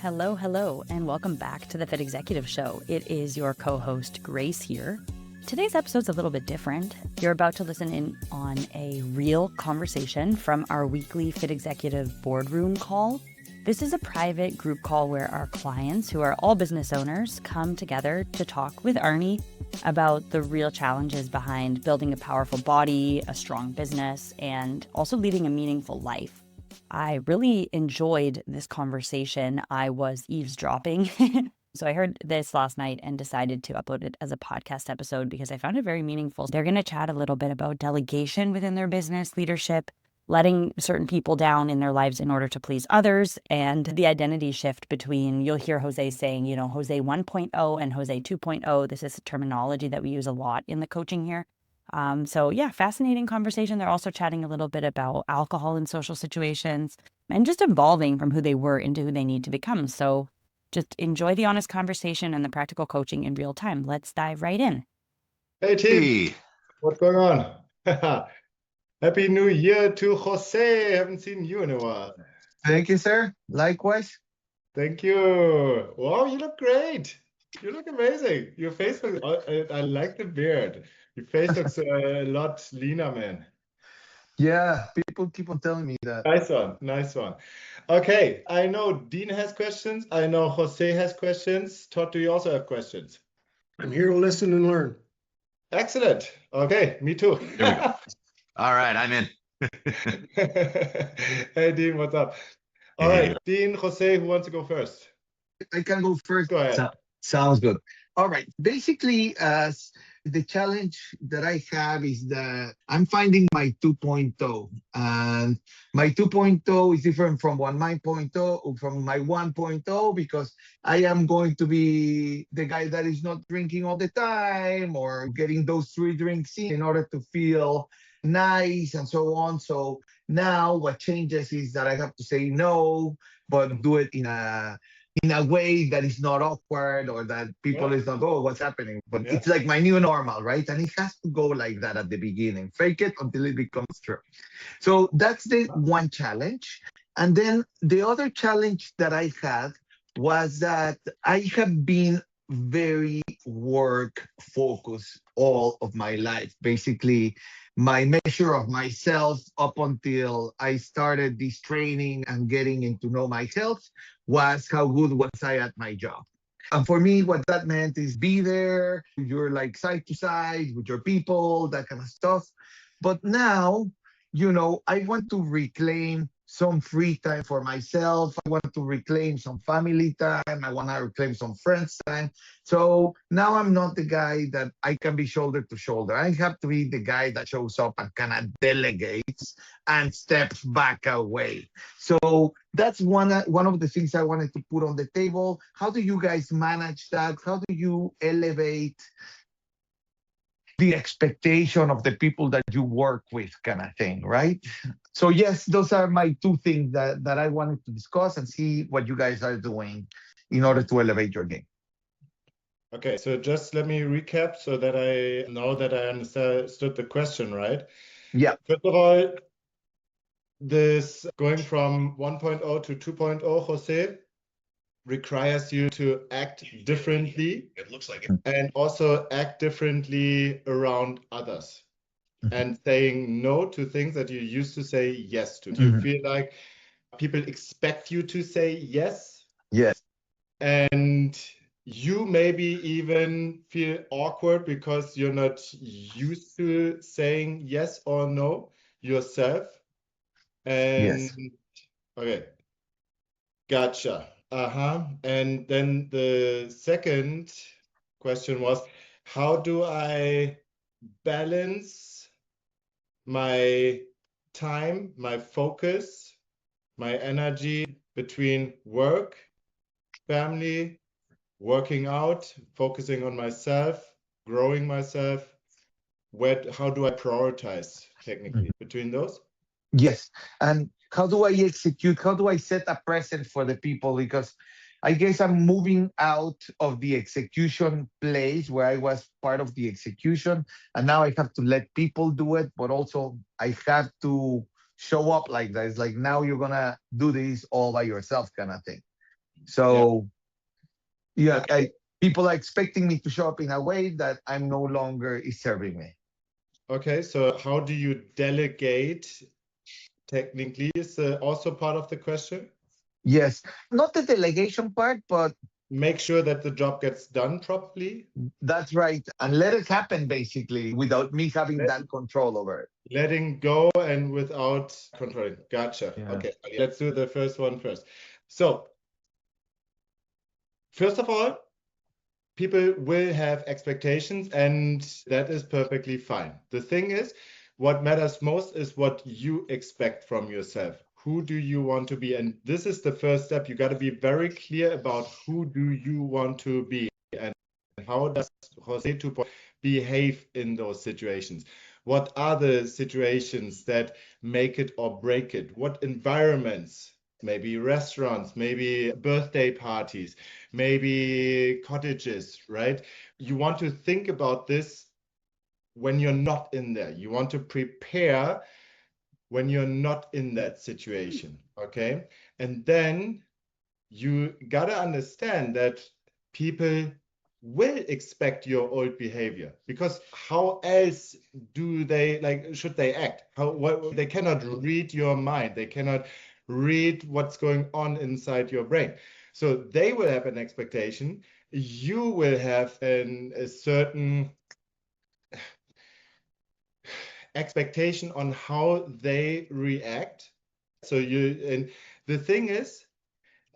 Hello, hello, and welcome back to the Fit Executive Show. It is your co-host, Grace, here. Today's episode's a little bit different. You're about to listen in on a real conversation from our weekly Fit Executive Boardroom Call. This is a private group call where our clients, who are all business owners, come together to talk with Arne about the real challenges behind building a powerful body, a strong business, and also leading a meaningful life. I really enjoyed this conversation. I was eavesdropping. So I heard this last night and decided to upload it as a podcast episode because I found it very meaningful. They're going to chat a little bit about delegation within their business, leadership, letting certain people down in their lives in order to please others, and the identity shift between, you'll hear Jose saying, Jose 1.0 and Jose 2.0. This is a terminology that we use a lot in the coaching here. Fascinating conversation. They're also chatting a little bit about alcohol in social situations and just evolving from who they were into who they need to become. So just enjoy the honest conversation and the practical coaching in real time. Let's dive right in. Hey team, what's going on? Happy New Year to Jose. Haven't seen you in a while. Thank you, sir. Likewise. Thank you. Wow, you look great. You look amazing. Your face looks, I like the beard. Your face looks a lot leaner, man. Yeah, people keep on telling me that. Nice one. Okay, I know Dean has questions. I know Jose has questions. Todd, do you also have questions? I'm here to listen and learn. Excellent. Okay, me too. Here we go. All right, I'm in. Hey, Dean, what's up? All right, Dean, Jose, who wants to go first? I can go first. Go ahead. Sounds good. All right. Basically, the challenge that I have is that I'm finding my 2.0, and my 2.0 is different from my 1.0 because I am going to be the guy that is not drinking all the time or getting those 3 drinks in order to feel nice and so on. So now what changes is that I have to say no, but do it in a way that is not awkward or that people is not, oh, what's happening? But it's like my new normal, right? And it has to go like that at the beginning. Fake it until it becomes true. So that's the one challenge. And then the other challenge that I had was that I have been very work focused all of my life. Basically, my measure of myself up until I started this training and getting into know my health was how good was I at my job. And for me, what that meant is be there, you're like side to side with your people, that kind of stuff. But now, I want to reclaim some free time for myself. I want to reclaim some family time. I want to reclaim some friends time. So now I'm not the guy that I can be shoulder to shoulder. I have to be the guy that shows up and kind of delegates and steps back away. So that's one of the things I wanted to put on the table. How do you guys manage that? How do you elevate the expectation of the people that you work with, kind of thing, right? So yes, those are my 2 things that I wanted to discuss and see what you guys are doing in order to elevate your game. Okay, so just let me recap so that I know that I understood the question, right? Yeah. First of all, this going from 1.0 to 2.0, Jose, requires you to act differently. It looks like it. And also act differently around others. And saying no to things that you used to say yes to. Do you feel like people expect you to say yes? Yes. And you maybe even feel awkward because you're not used to saying yes or no yourself. And yes. Okay, gotcha. And then the second question was, how do I balance my time, my focus, my energy between work, family, working out, focusing on myself, growing myself? How do I prioritize technically between those? Yes. And how do I execute? How do I set a precedent for the people? Because I guess I'm moving out of the execution place where I was part of the execution. And now I have to let people do it, but also I have to show up like that. It's like, now you're going to do this all by yourself kind of thing. So people are expecting me to show up in a way that I'm no longer is serving me. Okay, so how do you delegate technically is also part of the question? Yes, not the delegation part, but Make sure that the job gets done properly. that's right. And let it happen basically without me having that control over it. Letting go and without controlling. Gotcha. Yeah. Okay, let's do the first one first. So, first of all, people will have expectations, and that is perfectly fine. The thing is, what matters most is what you expect from yourself. Who do you want to be? And this is the first step. You got to be very clear about who do you want to be and how does Jose 2.0 behave in those situations. What are the situations that make it or break it? What environments? Maybe restaurants, maybe birthday parties, maybe cottages, right? You want to think about this when you're not in there. You want to prepare when you're not in that situation, okay? And then you gotta understand that people will expect your old behavior, because how else do they, like, should they act? They cannot read your mind. They cannot read what's going on inside your brain. So they will have an expectation. You will have a certain expectation on how they react. And the thing is,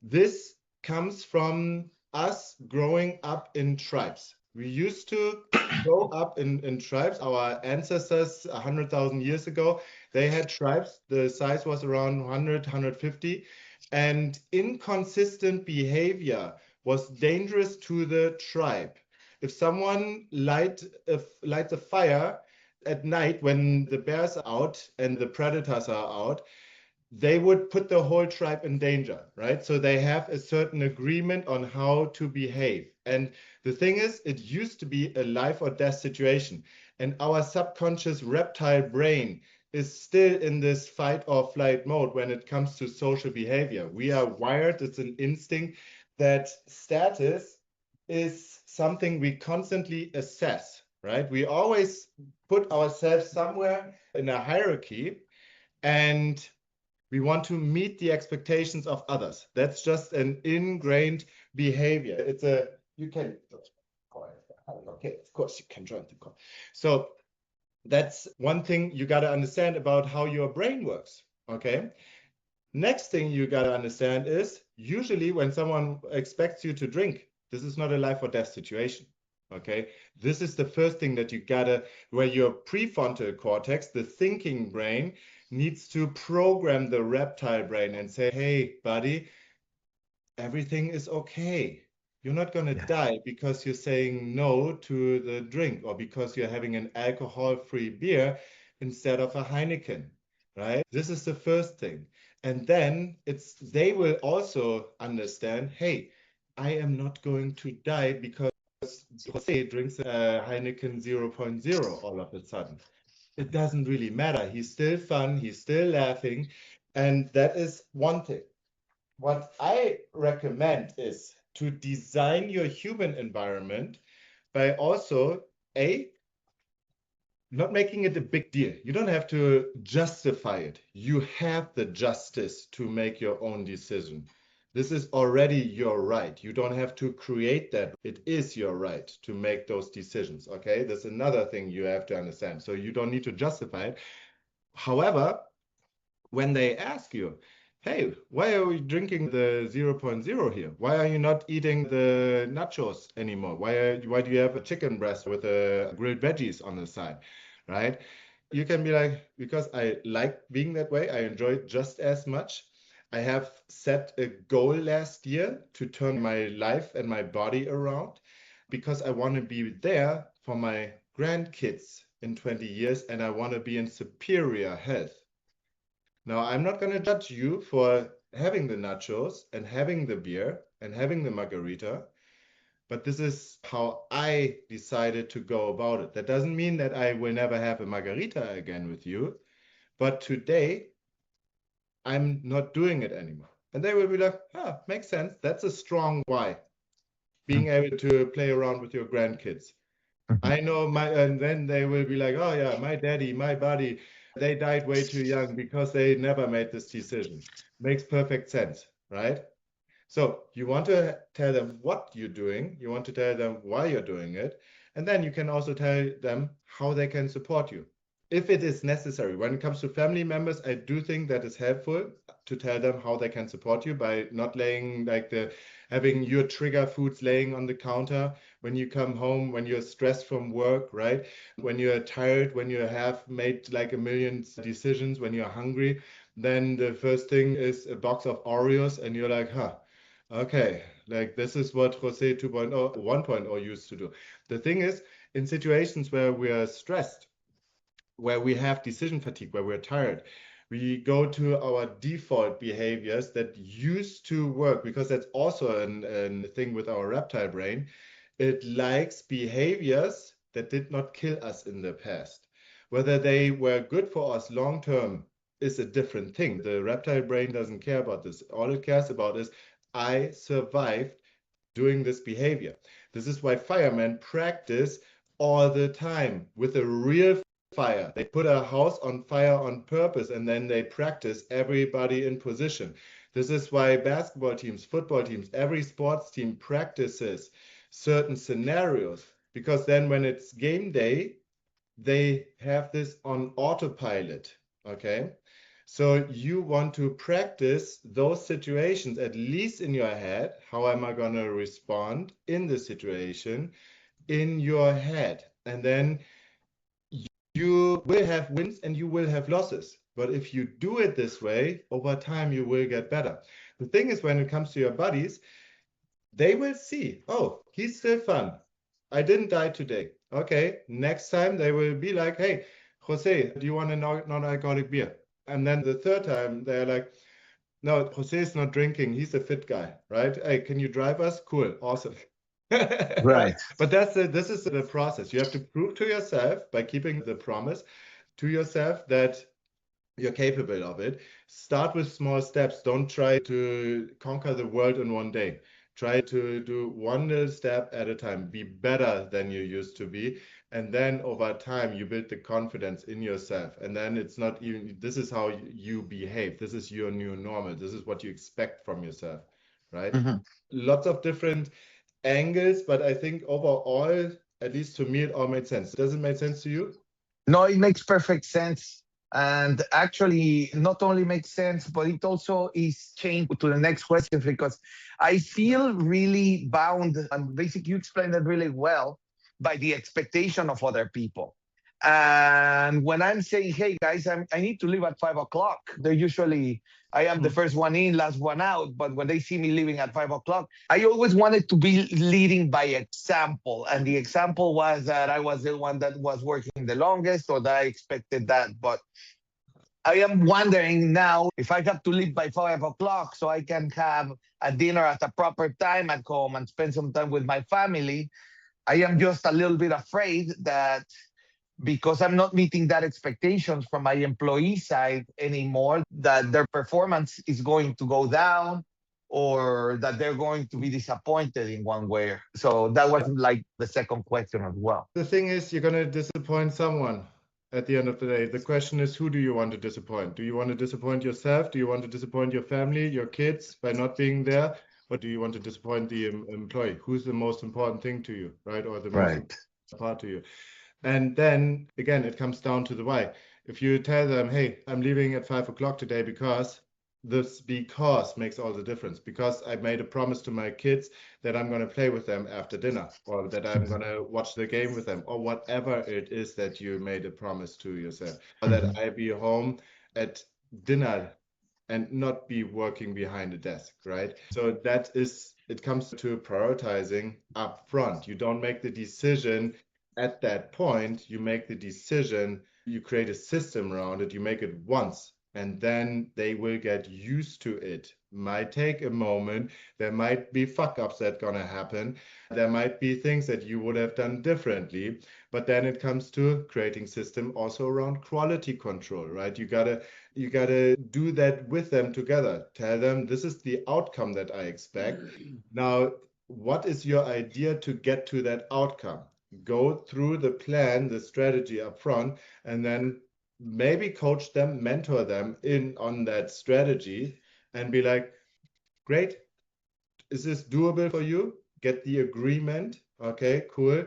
this comes from us growing up in tribes. We used to grow up in tribes. Our ancestors 100,000 years ago, they had tribes. The size was around 100, 150. And inconsistent behavior was dangerous to the tribe. If someone lights a fire at night when the bears are out and the predators are out, they would put the whole tribe in danger, right? So they have a certain agreement on how to behave. And the thing is, it used to be a life or death situation. And our subconscious reptile brain is still in this fight or flight mode when it comes to social behavior. We are wired, it's an instinct that status is something we constantly assess, right? We always put ourselves somewhere in a hierarchy, and we want to meet the expectations of others. That's just an ingrained behavior. Okay, of course you can join the call. So that's one thing you got to understand about how your brain works, okay? Next thing you got to understand is, usually when someone expects you to drink, this is not a life or death situation, okay? This is the first thing that you gotta, where your prefrontal cortex, the thinking brain, needs to program the reptile brain and say, hey, buddy, everything is okay. You're not gonna die because you're saying no to the drink, or because you're having an alcohol-free beer instead of a Heineken, right? This is the first thing. And then they will also understand, hey, I am not going to die because Jose drinks a Heineken 0.0 all of a sudden. It doesn't really matter. He's still fun, he's still laughing, and that is one thing. What I recommend is to design your human environment by also, not making it a big deal. You don't have to justify it. You have the justice to make your own decision. This is already your right. You don't have to create that. It is your right to make those decisions, okay? That's another thing you have to understand. So you don't need to justify it. However, when they ask you, hey, why are we drinking the 0.0 here? Why are you not eating the nachos anymore? Why do you have a chicken breast with grilled veggies on the side, right? You can be like, because I like being that way. I enjoy it just as much. I have set a goal last year to turn my life and my body around, because I want to be there for my grandkids in 20 years, and I want to be in superior health. Now, I'm not going to judge you for having the nachos and having the beer and having the margarita, but this is how I decided to go about it. That doesn't mean that I will never have a margarita again with you, but today I'm not doing it anymore. And they will be like, makes sense. That's a strong why. Being able to play around with your grandkids. I know and then they will be like, oh yeah, my daddy, my buddy, they died way too young because they never made this decision. Makes perfect sense, right? So you want to tell them what you're doing. You want to tell them why you're doing it. And then you can also tell them how they can support you. If it is necessary. When it comes to family members, I do think that is helpful to tell them how they can support you by not laying having your trigger foods laying on the counter when you come home, when you're stressed from work, right? When you're tired, when you have made like a million decisions, when you're hungry, then the first thing is a box of Oreos and you're like, okay, like this is what Jose 2.0, 1.0 used to do. The thing is, in situations where we are stressed, where we have decision fatigue, where we're tired, we go to our default behaviors that used to work, because that's also a thing with our reptile brain. It likes behaviors that did not kill us in the past. Whether they were good for us long term is a different thing. The reptile brain doesn't care about this. All it cares about is, I survived doing this behavior. This is why firemen practice all the time with a real fire. They put a house on fire on purpose and then they practice everybody in position. This is why basketball teams, football teams, every sports team practices certain scenarios, because then when it's game day, they have this on autopilot, okay? So you want to practice those situations, at least in your head. How am I going to respond in the situation in your head? And then you will have wins and you will have losses. But if you do it this way, over time, you will get better. The thing is, when it comes to your buddies, they will see, oh, he's still fun. I didn't die today. Okay, next time they will be like, hey, Jose, do you want a non-alcoholic beer? And then the third time, they're like, no, Jose is not drinking. He's a fit guy, right? Hey, can you drive us? Cool, awesome. Right. But this is the process. You have to prove to yourself by keeping the promise to yourself that you're capable of it. Start with small steps. Don't try to conquer the world in one day. Try to do one little step at a time. Be better than you used to be. And then over time, you build the confidence in yourself. And then it's not even, this is how you behave. This is your new normal. This is what you expect from yourself, right? Mhm. Lots of different angles, but I think overall, at least to me, it all made sense. Does it make sense to you? No, it makes perfect sense. And actually, not only makes sense, but it also is changed to the next question, because I feel really bound. And basically, you explained it really well, by the expectation of other people. And when I'm saying, hey guys, I need to leave at 5 o'clock, they're usually, I am the first one in, last one out. But when they see me leaving at 5 o'clock, I always wanted to be leading by example. And the example was that I was the one that was working the longest, or that I expected that. But I am wondering now, if I have to leave by 5 o'clock so I can have a dinner at a proper time at home and spend some time with my family, I am just a little bit afraid that, because I'm not meeting that expectations from my employee side anymore, that their performance is going to go down, or that they're going to be disappointed in one way. So that was like the second question as well. The thing is, you're going to disappoint someone at the end of the day. The question is, who do you want to disappoint? Do you want to disappoint yourself? Do you want to disappoint your family, your kids by not being there? Or do you want to disappoint the employee? Who's the most important thing to you, right? Or the most important part to you? And then again, it comes down to the why. If you tell them, hey, I'm leaving at 5 o'clock today because makes all the difference. Because I made a promise to my kids that I'm going to play with them after dinner, or that I'm going to watch the game with them, or whatever it is that you made a promise to yourself, or that I be home at dinner and not be working behind a desk, right? So it comes to prioritizing up front. You don't make the decision at that point. You make the decision, you create a system around it, you make it once, and then they will get used to it. Might take a moment. There might be fuck ups that gonna happen. There might be things that you would have done differently. But then it comes to creating system also around quality control, right? You gotta do that with them together. Tell them this is the outcome that I expect. Now, what is your idea to get to that outcome? Go through the plan, the strategy up front, and then maybe coach them, mentor them in on that strategy and be like, great, is this doable for you? Get the agreement. Okay, cool.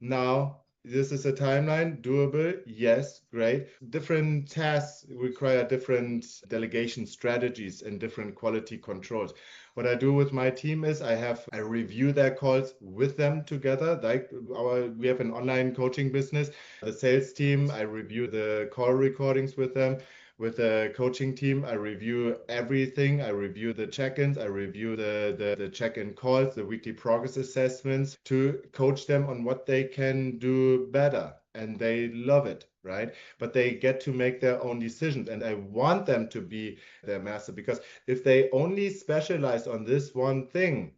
Now, this is a timeline, doable. Yes, great. Different tasks require different delegation strategies and different quality controls. What I do with my team is I review their calls with them together. Like we have an online coaching business. The sales team, I review the call recordings with them. With the coaching team, I review everything. I review the check-ins. I review the check-in calls, the weekly progress assessments to coach them on what they can do better. And they love it, right? But they get to make their own decisions. And I want them to be their master, because if they only specialize on this one thing,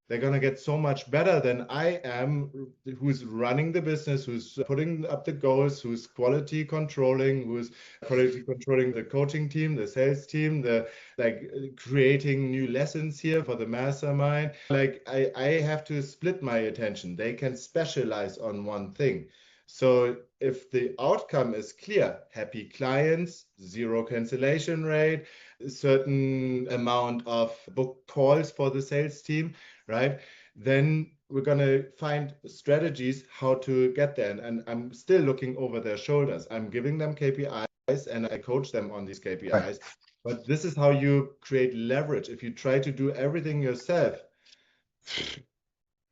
they're going to get so much better than I am, who's running the business, who's putting up the goals, who's quality controlling the coaching team, the sales team, the like creating new lessons here for the mastermind. Like I have to split my attention. They can specialize on one thing. So if the outcome is clear, happy clients, zero cancellation rate, a certain amount of book calls for the sales team, right? Then we're going to find strategies how to get there. And I'm still looking over their shoulders. I'm giving them KPIs and I coach them on these KPIs. Right. But this is how you create leverage. If you try to do everything yourself,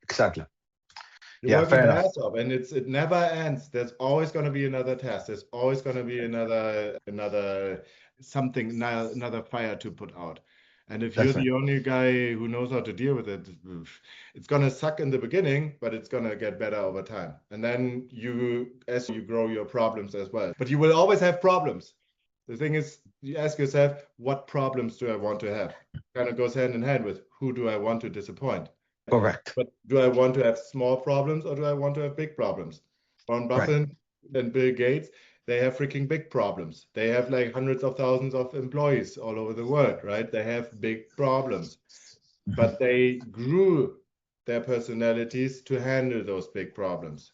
Exactly. you're working your ass off, and it never ends. There's always going to be another task. There's always going to be another something, another fire to put out. And if you're the only guy who knows how to deal with it, it's going to suck in the beginning, but it's going to get better over time. And then as you grow your problems as well. But you will always have problems. The thing is, you ask yourself, what problems do I want to have? Kind of goes hand in hand with who do I want to disappoint? Correct. But do I want to have small problems or do I want to have big problems? Warren Buffett and Bill Gates, they have freaking big problems. They have like hundreds of thousands of employees all over the world, right? They have big problems, but they grew their personalities to handle those big problems.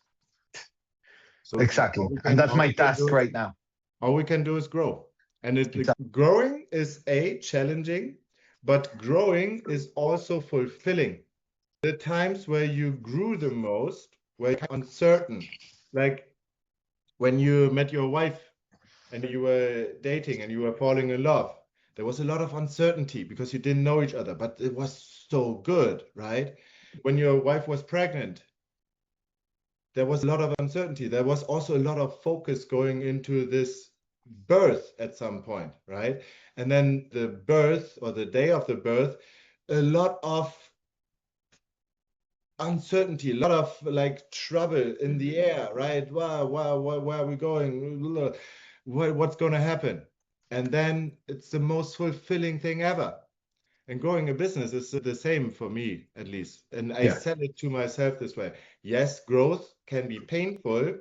So exactly. And that's my task right now. All we can do is grow. And growing is challenging, but growing is also fulfilling. The times where you grew the most were uncertain, like when you met your wife and you were dating and you were falling in love. There was a lot of uncertainty because you didn't know each other, but it was so good, right? When your wife was pregnant, there was a lot of uncertainty. There was also a lot of focus going into this birth at some point, right? And then the birth or the day of the birth, a lot of uncertainty, a lot of like trouble in the air, right? Wow, where are we going? What's going to happen? And then it's the most fulfilling thing ever. And growing a business is the same for me, at least. And I said it to myself this way. Yes, growth can be painful,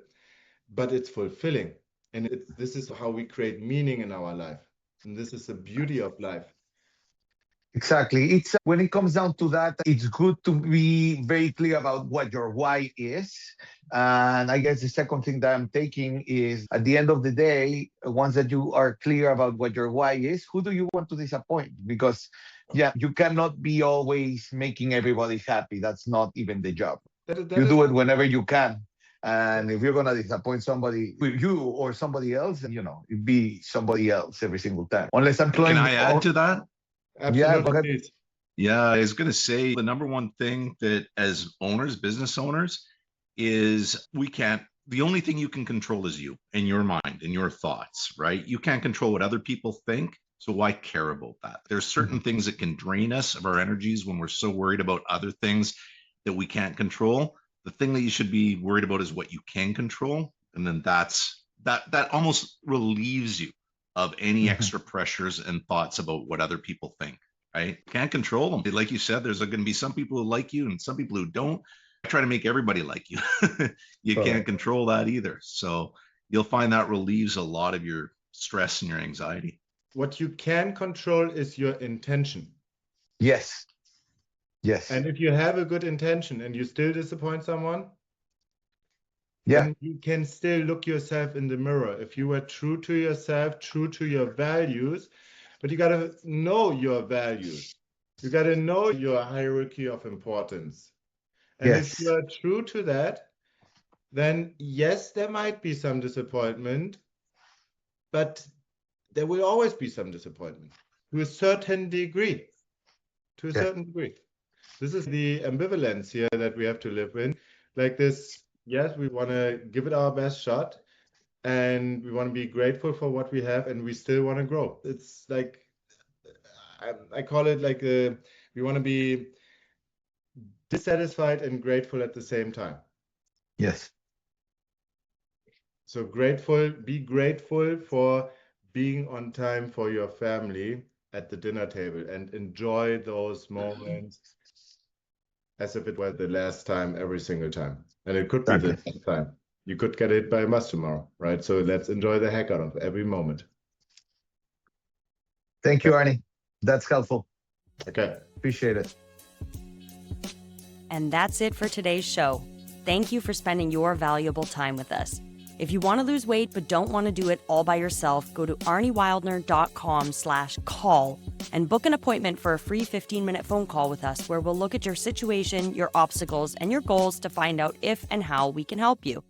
but it's fulfilling. And this is how we create meaning in our life. And this is the beauty of life. Exactly. It's when it comes down to that, it's good to be very clear about what your why is. And I guess the second thing that I'm taking is at the end of the day, once that you are clear about what your why is, who do you want to disappoint? Because you cannot be always making everybody happy. That's not even the job. You do it whenever you can. And if you're going to disappoint somebody, you or somebody else, be somebody else every single time. Unless I'm playing. Can I add to that? Absolutely. Yeah, I was going to say the number one thing that as owners, business owners, is the only thing you can control is you and your mind and your thoughts, right? You can't control what other people think. So why care about that? There's certain things that can drain us of our energies when we're so worried about other things that we can't control. The thing that you should be worried about is what you can control. And then that almost relieves you of any extra pressures and thoughts about what other people think, right? Can't control them. Like you said, there's going to be some people who like you and some people who don't. I try to make everybody like you. You can't control that either. So you'll find that relieves a lot of your stress and your anxiety. What you can control is your intention. Yes. And if you have a good intention and you still disappoint someone, Yeah. then you can still look yourself in the mirror. If you were true to yourself, true to your values, but you got to know your values. You got to know your hierarchy of importance. And if you are true to that, then yes, there might be some disappointment, but there will always be some disappointment to a certain degree. To a certain degree. This is the ambivalence here that we have to live in. Like this, yes, we want to give it our best shot and we want to be grateful for what we have and we still want to grow. It's like, I call it like we want to be dissatisfied and grateful at the same time. Yes. So be grateful for being on time for your family at the dinner table and enjoy those moments as if it were the last time every single time. And it could be the last time. You could get hit by a bus tomorrow, right? So let's enjoy the heck out of every moment. Thank you, Arne. That's helpful. Okay. Appreciate it. And that's it for today's show. Thank you for spending your valuable time with us. If you want to lose weight but don't want to do it all by yourself, go to arnewildner.com/call and book an appointment for a free 15-minute phone call with us where we'll look at your situation, your obstacles, and your goals to find out if and how we can help you.